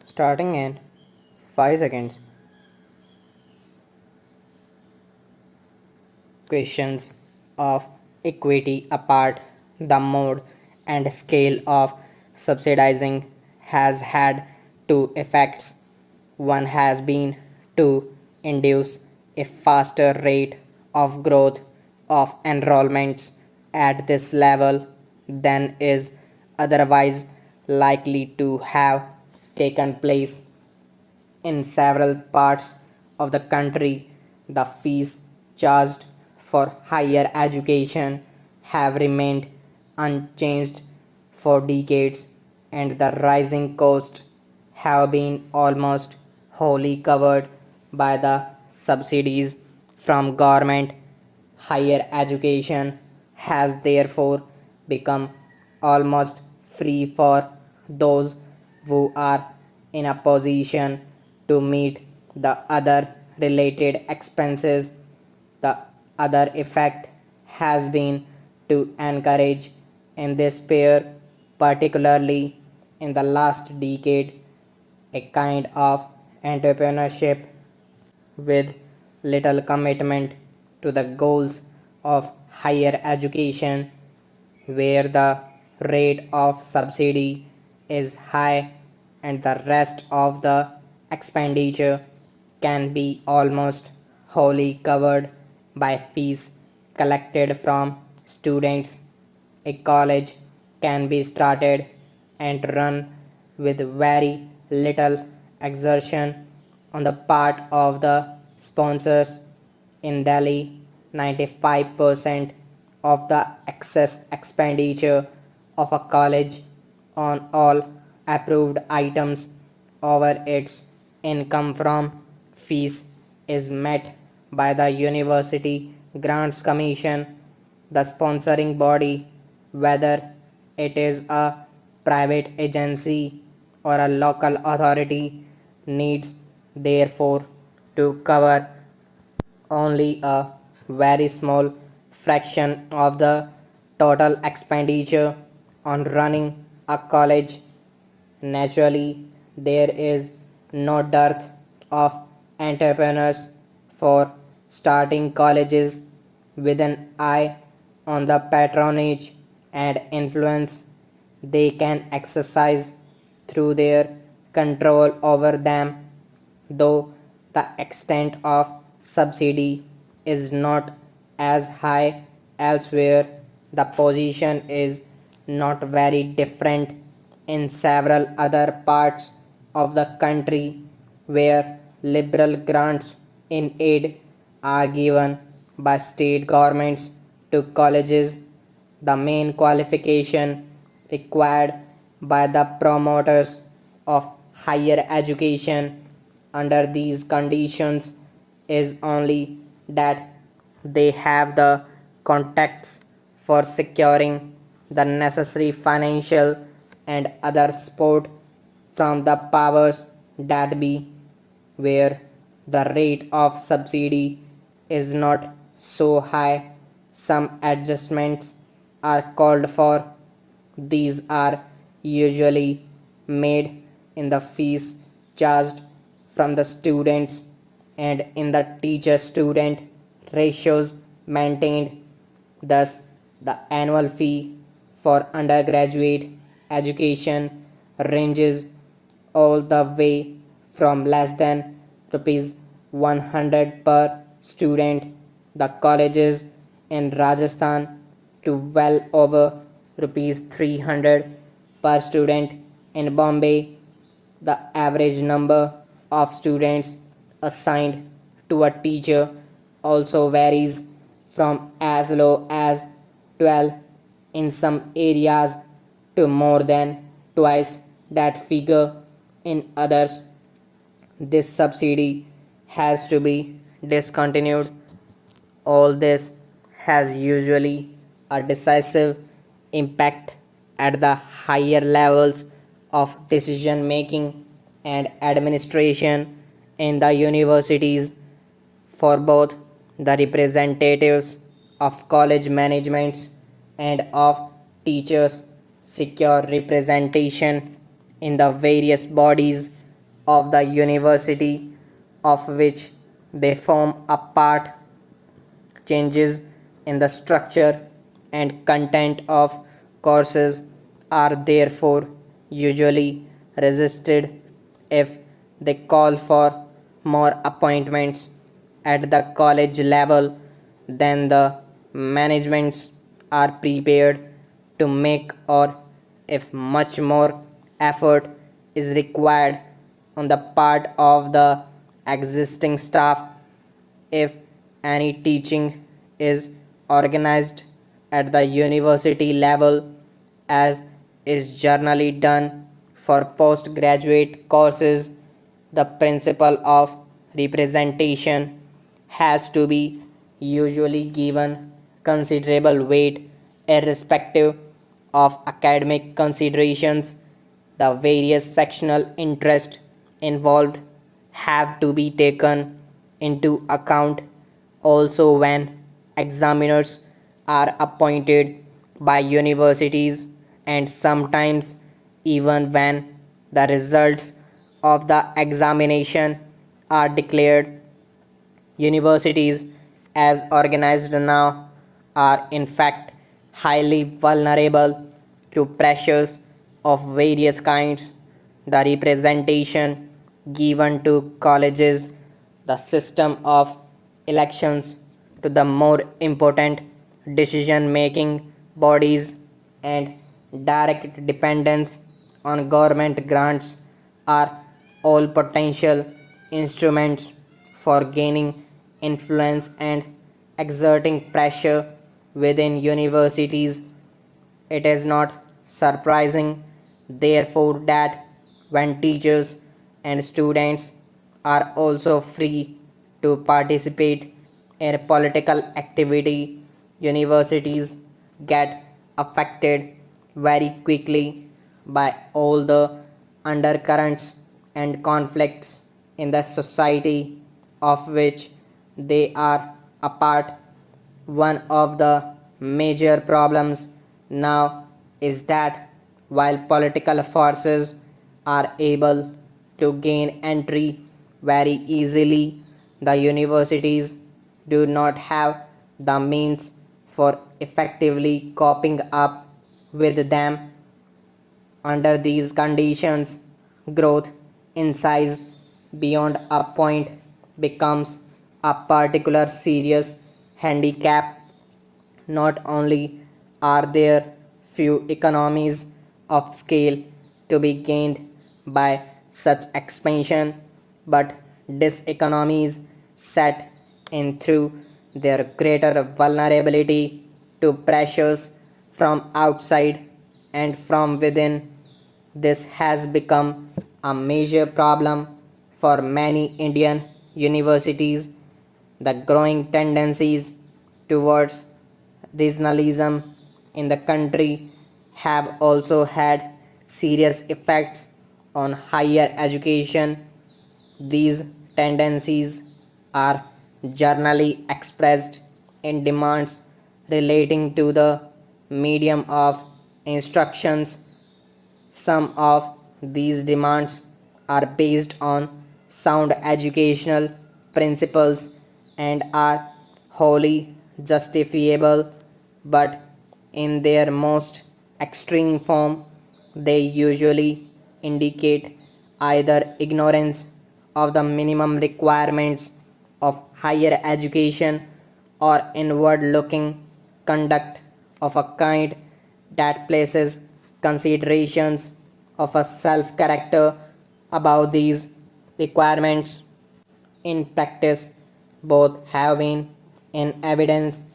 Starting in 5 seconds. Questions of equity apart, the mode and scale of subsidizing has had two effects. One has been to induce a faster rate of growth of enrollments at this level than is otherwise likely to have taken place. In several parts of the country, the fees charged for higher education have remained unchanged for decades, and the rising costs have been almost wholly covered by the subsidies from government. Higher education has therefore become almost free for those who are in a position to meet the other related expenses. The other effect has been to encourage in this pair, particularly in the last decade, a kind of entrepreneurship with little commitment to the goals of higher education, where the rate of subsidy is high and the rest of the expenditure can be almost wholly covered by fees collected from students. A college can be started and run with very little exertion on the part of the sponsors. In Delhi, 95% of the excess expenditure of a college on all approved items over its income from fees is met by the University Grants Commission, the sponsoring body, whether it is a private agency or a local authority, needs therefore to cover only a very small fraction of the total expenditure on running a college. Naturally, there is no dearth of entrepreneurs for starting colleges with an eye on the patronage and influence they can exercise through their control over them, though the extent of subsidy is not as high elsewhere. The position is not very different in several other parts of the country where liberal grants in aid are given by state governments to colleges. The main qualification required by the promoters of higher education under these conditions is only that they have the contacts for securing the necessary financial and other support from the powers that be, where the rate of subsidy is not so high. Some adjustments are called for. These are usually made in the fees charged from the students and in the teacher student ratios maintained. Thus, the annual fee for undergraduate education ranges all the way from less than rupees 100 per student. The colleges in Rajasthan to well over rupees 300 per student. In Bombay, the average number of students assigned to a teacher also varies from as low as 12 in some areas to more than twice that figure in others. This subsidy has to be discontinued. All this has usually a decisive impact at the higher levels of decision making and administration in the universities. For both the representatives of college managements and of teachers secure representation in the various bodies of the university of which they form a part. Changes in the structure and content of courses are therefore usually resisted if they call for more appointments at the college level than the managements are prepared to make, or if much more effort is required on the part of the existing staff. If any teaching is organized at the university level, as is generally done for postgraduate courses, the principle of representation has to be usually given considerable weight irrespective of academic considerations. The various sectional interests involved have to be taken into account also when examiners are appointed by universities, and sometimes even when the results of the examination are declared. Universities, as organized now, are in fact highly vulnerable to pressures of various kinds. The representation given to colleges, the system of elections to the more important decision making bodies, and direct dependence on government grants are all potential instruments for gaining influence and exerting pressure within universities. It is not surprising, therefore, that when teachers and students are also free to participate in political activity, universities get affected very quickly by all the undercurrents and conflicts in the society of which they are a part. One of the major problems now is that while political forces are able to gain entry very easily, the universities do not have the means for effectively coping up with them. Under these conditions, growth in size beyond a point becomes a particular serious handicap. Not only are there few economies of scale to be gained by such expansion, but diseconomies set in through their greater vulnerability to pressures from outside and from within. This has become a major problem for many Indian universities. The growing tendencies towards regionalism in the country have also had serious effects on higher education. These tendencies are generally expressed in demands relating to the medium of instructions. Some of these demands are based on sound educational principles and are wholly justifiable, but in their most extreme form, they usually indicate either ignorance of the minimum requirements of higher education or inward looking conduct of a kind that places considerations of a self character above these requirements. In practice, both have been in evidence.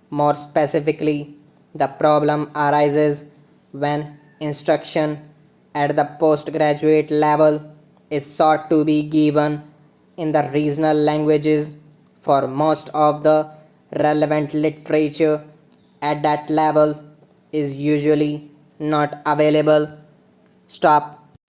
More specifically, the problem arises when instruction at the postgraduate level is sought to be given in the regional languages for most of the relevant literature at that level is usually not available. Stop.